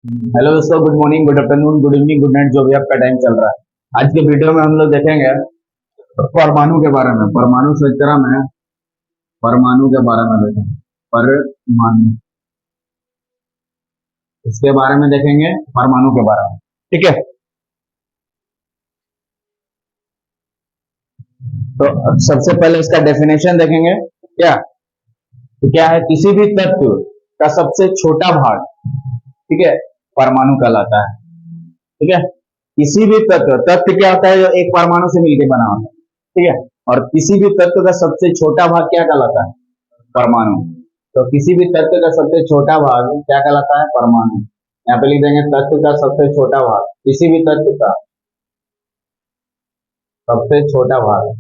Hello दोस्तों, good morning, good afternoon, good evening, good night, जो भी आपका टाइम चल रहा है। आज के वीडियो में हम लोग देखेंगे परमाणु के बारे में। परमाणु स्पेक्ट्रम है, परमाणु के बारे में देखेंगे। परमाणु, इसके बारे में देखेंगे, परमाणु के बारे में। ठीक है, तो सबसे पहले इसका डेफिनेशन देखेंगे। क्या तो क्या है, किसी भी तत्व का सबसे छोटा भाग, ठीक है, परमाणु कहलाता है। ठीक है, किसी भी तत्व क्या होता है, जो एक परमाणु से मिलकर बना होता है। ठीक है, और किसी भी तत्व का सबसे छोटा भाग क्या कहलाता है, परमाणु। तो किसी भी तत्व का सबसे छोटा भाग क्या कहलाता है, परमाणु। यहाँ पे लिख देंगे तत्व का सबसे छोटा भाग, किसी भी तत्व का सबसे छोटा भाग,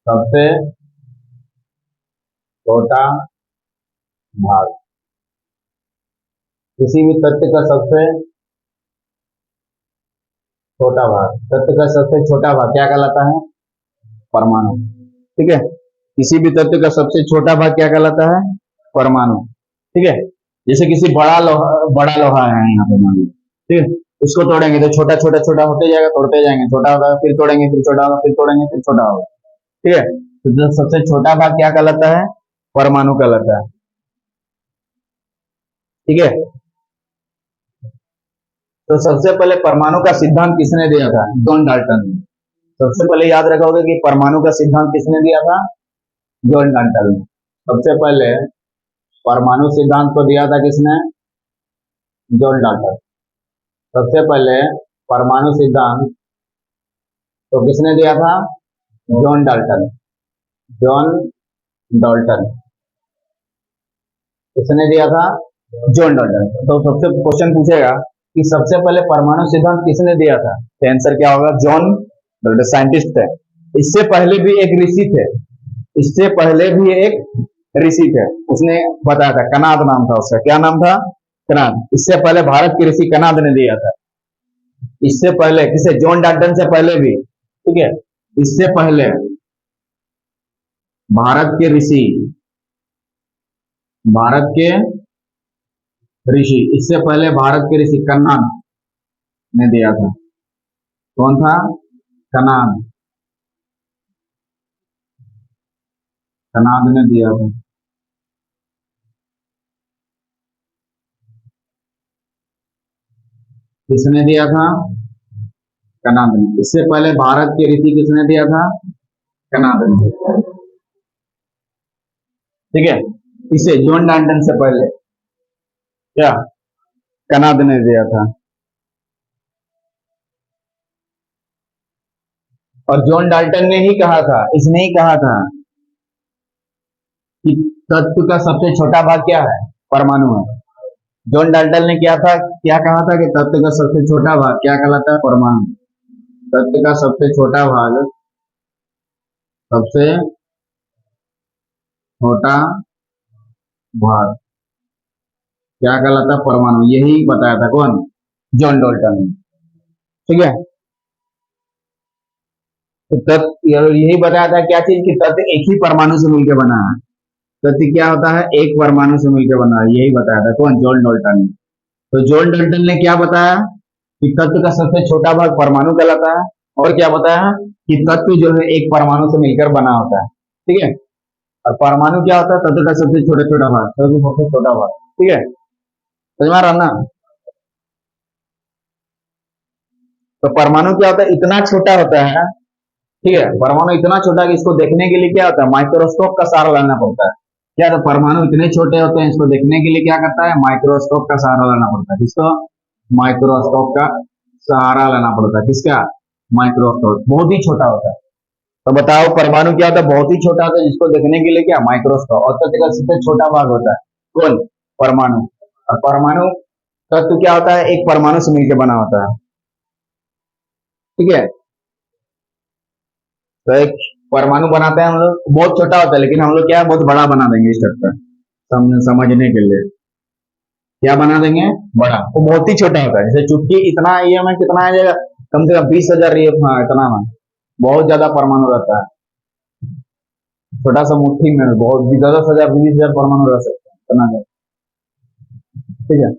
सबसे छोटा भाग, किसी भी तत्व का सबसे छोटा भाग, तत्व का सबसे छोटा भाग क्या कहलाता है, परमाणु। ठीक है, किसी भी तत्व का सबसे छोटा भाग क्या कहलाता है, परमाणु। ठीक है, जैसे किसी बड़ा लोहा है यहाँ पे मान लो, ठीक है, इसको तोड़ेंगे तो छोटा छोटा छोटा होते जाएगा, तोड़ते जाएंगे, छोटा होगा, फिर तोड़ेंगे, फिर छोटा होगा, फिर तोड़ेंगे, फिर छोटा होगा। ठीक है, तो जो सबसे छोटा भाग क्या कहलाता है, परमाणु कहलाता है। ठीक है, तो सबसे पहले परमाणु का सिद्धांत किसने दिया था, जॉन डाल्टन ने। सबसे पहले याद रखोगे कि परमाणु का सिद्धांत किसने दिया था, जॉन डाल्टन ने। सबसे पहले परमाणु सिद्धांत को दिया था किसने, जॉन डाल्टन। सबसे पहले परमाणु सिद्धांत तो किसने दिया था, जॉन डाल्टन। जॉन डाल्टन किसने दिया था, जॉन डाल्टन। तो सबसे क्वेश्चन पूछेगा कि सबसे पहले परमाणु सिद्धांत किसने दिया था, तो आंसर क्या होगा, जॉन डाल्टन, साइंटिस्ट है। इससे पहले भी एक ऋषि थे, इससे पहले भी एक ऋषि थे, उसने बताया था, कनाद नाम था उसका। क्या नाम था, कनाद। इससे पहले भारत के ऋषि कनाद ने दिया था। इससे पहले किसे, जॉन डाल्टन से पहले भी। ठीक है, इससे पहले भारत के ऋषि, भारत के ऋषि, इससे पहले भारत के ऋषि कनाद ने दिया था। कौन था, कनाद, कनाद ने दिया था। किसने दिया था, कनाद ने। इससे पहले भारत के ऋषि किसने दिया था, कनाद ने। ठीक है, इसे जॉन डाल्टन से पहले क्या, कनाद ने दिया था। और जॉन डाल्टन ने ही कहा था, इसने ही कहा था कि तत्व का सबसे छोटा भाग क्या है, परमाणु है। जॉन डाल्टन ने क्या था, क्या कहा था कि तत्व का सबसे छोटा भाग क्या कहलाता है, परमाणु। तत्व का सबसे छोटा भाग, सबसे छोटा भाग क्या कहलाता है, परमाणु। यही बताया था कौन, जॉन डाल्टन ने। ठीक है, तो तत्व यही बताया था क्या चीज, कि तत्व एक ही परमाणु से मिलकर बना है। तत्व क्या होता है, एक परमाणु से मिलकर बना है, यही बताया था कौन, जॉन डाल्टन ने। तो जॉन डाल्टन ने क्या बताया कि तत्व का सबसे छोटा भाग परमाणु कहलाता है। और क्या बताया कि तत्व जो है एक परमाणु से मिलकर बना होता है। ठीक है, और परमाणु क्या होता है, तत्व का सबसे छोटा छोटा भाग, सबसे छोटा भाग। ठीक है, समझ में आ रहा ना। तो परमाणु क्या होता है, इतना छोटा होता है। ठीक है, परमाणु इतना छोटा कि इसको देखने के लिए क्या होता है, माइक्रोस्कोप का सहारा लेना पड़ता है। क्या, तो परमाणु इतने छोटे होते हैं, इसको देखने के लिए क्या करता है, माइक्रोस्कोप का सहारा लेना पड़ता है। किसको, माइक्रोस्कोप का सहारा लेना पड़ता है। किसका, माइक्रोस्कोप। बहुत ही छोटा होता है। तो बताओ परमाणु क्या होता है, बहुत ही छोटा होता है, जिसको देखने के लिए क्या, माइक्रोस्कोप। और तत्व का सबसे छोटा भाग होता है कौन, परमाणु। और परमाणु तत्व क्या होता है, एक परमाणु से मिलकर बना होता है। ठीक है, तो एक परमाणु बनाते हैं हम लोग, बहुत छोटा होता है, लेकिन हम लोग क्या, बहुत बड़ा बना देंगे इस तक समझने के लिए। क्या बना देंगे, बड़ा। वो बहुत ही छोटा होता है, जैसे चुटकी इतना, ये में कितना आ जाएगा, कम से कम 20,000, ये हाँ इतना में, बहुत ज्यादा परमाणु रहता है। छोटा सा मुट्ठी में बहुत 10,000 20,000 परमाणु रह सकते हैं, इतना ज्यादा। ठीक है,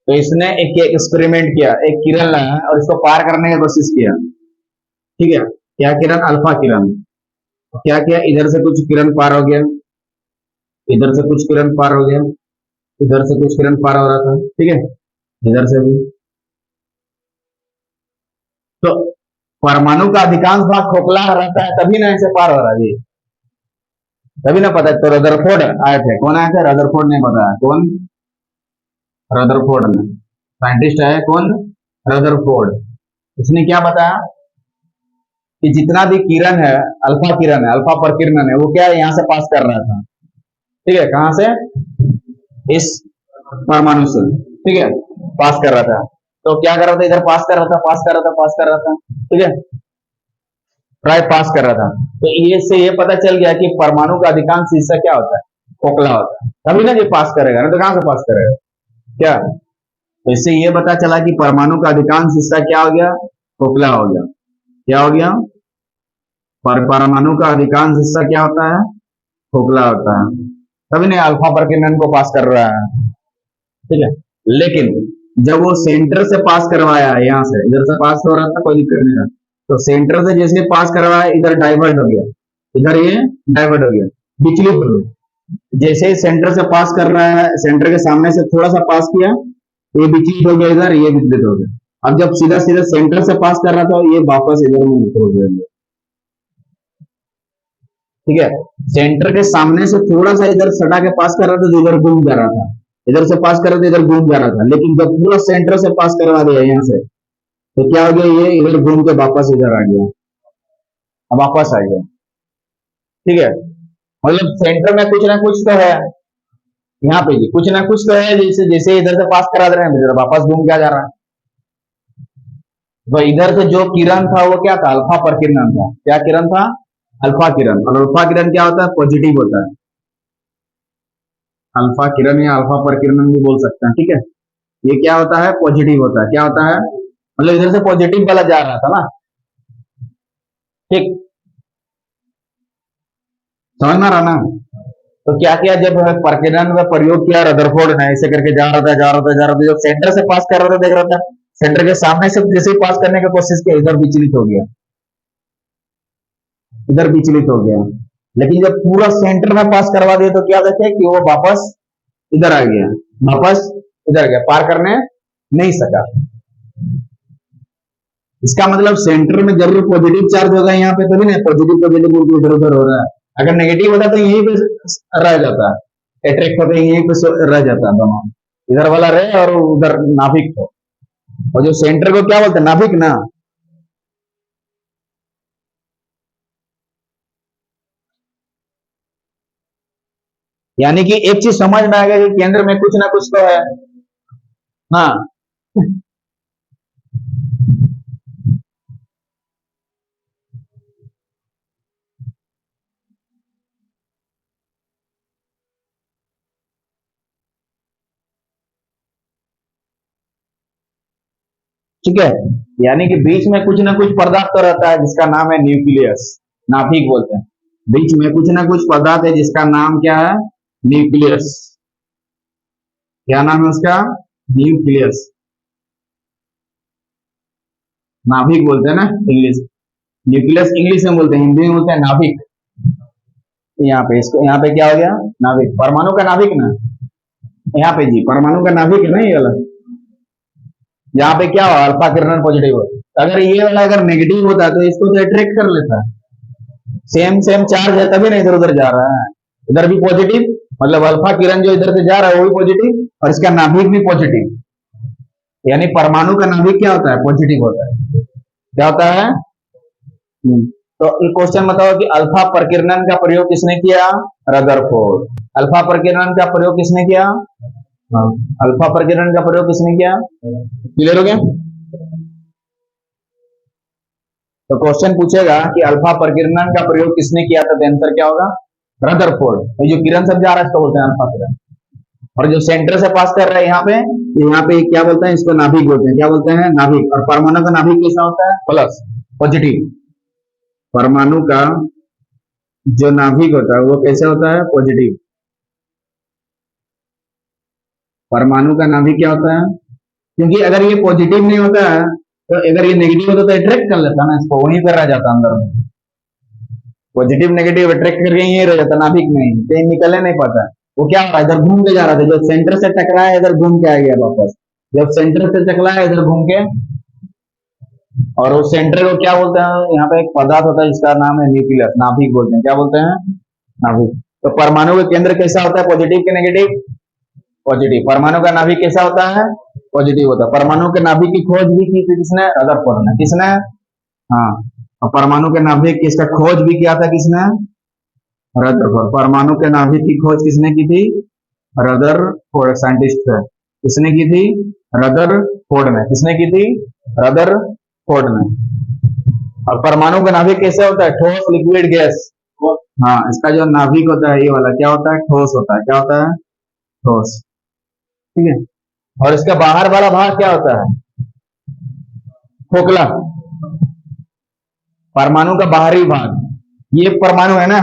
तो इसने एक एक्सपेरिमेंट किया, एक किरण लाया और इसको पार करने की कोशिश किया। ठीक है, क्या किरण? अल्फा किरण। तो क्या किया, इधर से कुछ किरण पार हो गया, इधर से कुछ किरण पार हो गया, इधर से कुछ किरण पार हो रहा था, ठीक है, इधर से भी। तो परमाणु का अधिकांश भाग खोखला रहता है, तभी ना ऐसे पार हो रहा है जी, तभी ना पता। तो रदरफोर्ड आए थे, कौन आए थे? रदरफोर्ड ने बताया। कौन? रदरफोर्ड ने, साइंटिस्ट है कौन? रदरफोर्ड। इसने क्या बताया कि जितना भी किरण है, अल्फा किरण है, अल्फा प्रकीर्णन है, वो क्या है, यहाँ से पास कर रहा था। ठीक है, कहां से? इस परमाणु से, ठीक है, पास कर रहा था। तो क्या कर रहा था, इधर पास कर रहा था, पास कर रहा था, पास कर रहा था, ठीक है, प्राय पास कर रहा था। तो ये से ये पता चल गया कि परमाणु का अधिकांश हिस्सा क्या होता है, खोखला होता है, तभी ना ये पास करेगा, ना तो कहां से पास करेगा क्या? तो इससे ये पता चला कि परमाणु का अधिकांश हिस्सा क्या हो गया, खोखला हो गया। क्या हो गया? परमाणु का अधिकांश हिस्सा क्या होता है, खोखला होता है, तभी नहीं अल्फा प्रकीर्णन को पास कर रहा है। ठीक है, लेकिन जब वो सेंटर से पास करवाया, यहाँ से इधर से पास हो रहा था, कोई दिक्कत नहीं था, तो सेंटर से जैसे पास करवाया, इधर डाइवर्ट हो गया, इधर ये डाइवर्ट हो गया, विचलित हो गया। जैसे ही सेंटर से पास कर रहा है, सेंटर के सामने से थोड़ा सा पास किया, ये विचलित हो गया, इधर ये विचलित हो गया। अब जब सीधा सीधा सेंटर से पास कर रहा था, ये वापस इधर में हो गया। ठीक है, सेंटर के सामने से थोड़ा सा इधर सटा के पास कर रहा था, तो इधर घूम जा रहा था, इधर से पास कर रहा था, इधर घूम जा रहा था। लेकिन जब पूरा सेंटर से पास करवा दिया यहाँ से, तो क्या हो गया, ये इधर घूम के वापस इधर आ गया, अब वापस आ गया। ठीक है, मतलब सेंटर में कुछ ना कुछ तो है, यहाँ पे जी कुछ ना कुछ तो है, जैसे जैसे इधर से पास करा दे रहे हैं, इधर वापस घूम के आ जा रहा है। तो इधर से जो किरण था वो क्या था, अल्फा प्रकीर्णन था। क्या किरण था? अल्फा किरण। और अल्फा किरण क्या होता है, पॉजिटिव होता है। अल्फा किरण या अल्फा प्रकीर्णन भी बोल सकते हैं, ठीक है। ये क्या होता है, पॉजिटिव होता है। क्या होता है, मतलब इधर से पॉजिटिव वाला जा रहा था ना, ठीक, समझ में आ रहा ना। तो क्या किया, जब प्रकीर्णन में प्रयोग किया रदरफोर्ड ने, ऐसे करके जा रहा था, जा रहा था, जा रहा था, जब सेंटर से पास कर रहा था, देख रहा था सेंटर के सामने से जैसे ही पास करने की कोशिश की, इधर विचलित हो गया, इधर विचलित हो गया। लेकिन जब पूरा सेंटर में पास करवा दिया, तो क्या देखे कि वो वापस इधर आ गया, वापस इधर गया, पार करने नहीं सका। इसका मतलब सेंटर में जरूर पॉजिटिव चार्ज होगा यहाँ पे, तभी ना पॉजिटिव पॉजिटिव इधर उधर हो रहा है। अगर नेगेटिव होता तो यहीं पे रह जाता, अट्रैक्ट होकर यहीं पे रह जाता, दोनों इधर वाला रहे और उधर नाभिक हो। और जो सेंटर को क्या बोलते हैं, नाभिक ना। यानी कि एक चीज समझ में आ गया कि केंद्र में कुछ ना कुछ तो है। हाँ, ठीक है, यानी कि बीच में कुछ ना कुछ पदार्थ तो रहता है जिसका नाम है न्यूक्लियस, नाभिक बोलते हैं। बीच में कुछ ना कुछ पदार्थ है जिसका नाम क्या है, न्यूक्लियस। क्या नाम है उसका, न्यूक्लियस, नाभिक बोलते हैं ना इंग्लिश। न्यूक्लियस इंग्लिश में बोलते हैं, हिंदी में बोलते हैं नाभिक। यहाँ पे इसको, यहाँ पे क्या हो गया, नाभिक, परमाणु का नाभिक ना, यहाँ पे जी परमाणु का नाभिक है ना ये वाला। यहाँ पे क्या हो, अल्फा किरण पॉजिटिव हो। अगर ये वाला अगर नेगेटिव होता तो इसको तो अट्रैक्ट कर लेता, सेम सेम चार्ज है तभी ना इधर उधर जा रहा है। इधर भी पॉजिटिव, मतलब अल्फा किरण जो इधर से जा रहा है वो भी पॉजिटिव, और इसका नाभिक भी पॉजिटिव। यानी परमाणु का नाभिक क्या होता है, पॉजिटिव होता है। क्या होता है? तो एक क्वेश्चन बताओ कि अल्फा प्रकीर्णन का प्रयोग किसने किया, रदरफोर्ड। अल्फा प्रकीर्णन का प्रयोग किसने किया, हाँ, अल्फा प्रकीर्णन का प्रयोग किसने किया, क्लियर हो गया। तो क्वेश्चन पूछेगा कि अल्फा प्रकीर्णन का प्रयोग किसने किया था, तो आंसर क्या होगा, रदरफोर्ड। तो जो किरण सब जा रहा है इसको बोलते हैं अल्फा किरण, और जो सेंटर से पास कर रहा है यहाँ पे क्या बोलते हैं, इसको नाभिक बोलते हैं। क्या बोलते हैं, नाभिक। और परमाणु का नाभिक कैसा होता है, प्लस, पॉजिटिव। परमाणु का जो नाभिक होता है वो कैसे होता है, पॉजिटिव। परमाणु का नाभिक क्या होता है, क्योंकि अगर ये पॉजिटिव नहीं होता तो अगर ये नेगेटिव होता तो अट्रैक्ट कर लेता ना इसको, वहीं पर रह जाता अंदर में। पॉजिटिव नेगेटिव अट्रैक्ट करके यहीं रह जाता, नाभिक में ही, कहीं निकलने नहीं पाता। वो क्या हो रहा है, इधर घूम के जा रहा था, जब सेंटर से टकराया इधर घूम के आ गया वापस, जब सेंटर से टकराया इधर घूम के। और उस सेंटर को क्या बोलते हैं, यहाँ पे एक पदार्थ होता है जिसका नाम है न्यूक्लियस, नाभिक बोलते हैं। क्या बोलते हैं, नाभिक। तो परमाणु का केंद्र कैसा होता है, पॉजिटिव के नेगेटिव, पॉजिटिव। परमाणु का नाभिक कैसा होता है, पॉजिटिव होता है। परमाणु के नाभिक की खोज भी की थी किसने, रदरफोर्ड ने। किसने, हाँ। और परमाणु के नाभिक की इसका खोज भी किया था किसने, रदरफोर्ड। परमाणु के नाभिक की खोज किसने की थी, रदरफोर्ड साइंटिस्ट है। किसने की थी, रदरफोर्ड ने। किसने की थी, रदरफोर्ड ने। और परमाणु का नाभिक कैसे होता है, ठोस लिक्विड गैस। हाँ, इसका जो नाभिक होता है ये वाला क्या होता है, ठोस होता है। क्या होता है, ठोस। ठीक है। और इसका बाहर वाला भाग क्या होता है, खोखला। परमाणु का बाहरी भाग, ये परमाणु है ना,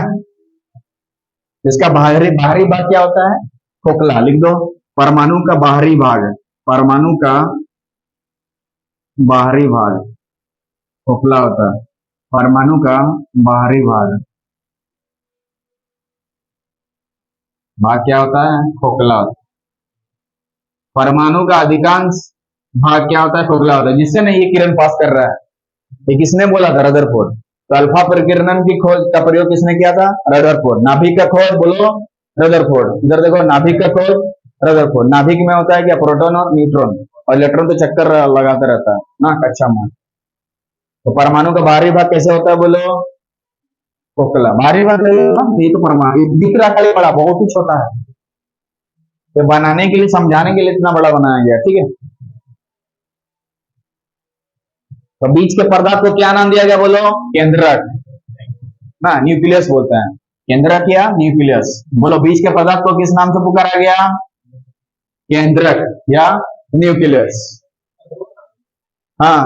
इसका बाहरी बाहरी भाग क्या होता है, खोखला। लिख दो, परमाणु का बाहरी भाग, परमाणु का बाहरी भाग खोखला होता है। परमाणु का बाहरी भाग भाग क्या होता है, खोखला होता है। परमाणु का अधिकांश भाग क्या होता है, खोखला होता है। जिससे नहीं ये किरण पास कर रहा है, ये किसने बोला था, रदरफोर्ड। तो अल्फा परिकिरणन की खोज का प्रयोग किसने किया था, रदरफोर्ड। नाभिक का खोज बोलो, रदरफोर्ड। इधर देखो, नाभिक का खोज रदरफोर्ड। नाभिक में होता है क्या, प्रोटॉन और न्यूट्रॉन, और इलेक्ट्रॉन तो चक्कर लगाता रहता है ना कक्षा में। तो परमाणु का बाहरी भाग कैसे होता है बोलो, खोखला। बाहरी भाग ये तो परमाणु दिख रहा खाली बड़ा, बहुत ही छोटा है। तो बनाने के लिए, समझाने के लिए इतना बड़ा बनाया गया। ठीक है। तो बीच के पदार्थ को क्या नाम दिया गया बोलो, केंद्रक ना, न्यूक्लियस बोलते हैं। केंद्रक या न्यूक्लियस। बोलो, बीच के पदार्थ को किस नाम से पुकारा गया, केंद्रक या न्यूक्लियस। हाँ,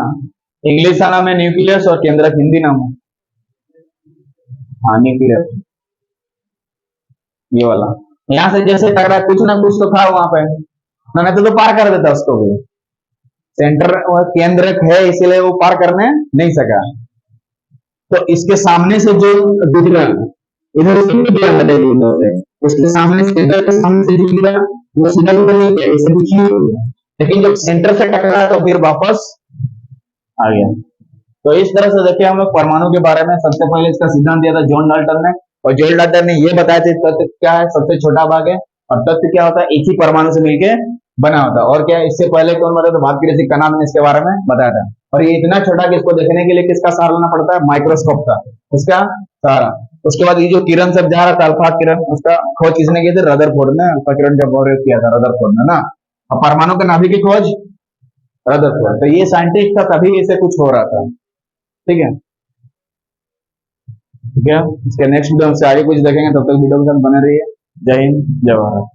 इंग्लिश का नाम है न्यूक्लियस और केंद्रक हिंदी नाम है। हाँ, न्यूक्लियस ये वाला। यहां से जैसे टकरा, कुछ ना कुछ तो था वहां पे, मैंने तो पार कर देता उसको भी। सेंटर और केंद्रक है इसीलिए वो पार करने नहीं सका। तो इसके सामने से जो गुजरा, इधर से उसके सामने से, इधर के सामने से जो गुजरा वो सीधा तो नहीं गया, इसे दुखी हो गया। लेकिन जब सेंटर से टकरा तो फिर वापस आ गया। तो इस तरह से देखिए हम लोग परमाणु के बारे में सबसे पहले इसका सिद्धांत दिया था जॉन डाल्टन ने। और जॉन डाल्टन ने ये बताया था तत्व क्या है, सबसे छोटा भाग है। और तत्व क्या होता है, एक ही परमाणु से मिलकर बना होता है। और क्या है, इससे पहले कौन बताया, तो भारतीय कनाम ने इसके बारे में बताया था। और ये इतना छोटा कि इसको देखने के लिए किसका सहारा लेना पड़ता है, माइक्रोस्कोप का। इसका सहारा। उसके बाद ये जो किरण सब जा रहा था, अल्फा किरण, उसका खोज किसने की थी, रदरफोर्ड ने। अल्फा किरण का प्रयोग किया था रदरफोर्ड ने ना। और परमाणु के नाभिक की खोज रदरफोर्ड। तो ये साइंटिस्ट था, तभी इसे कुछ हो रहा था। ठीक है। ठीक है, इसके नेक्स्ट वीडियो से आगे कुछ देखेंगे, तब तक वीडियो के साथ बने रहिए। जय हिंद, जय भारत।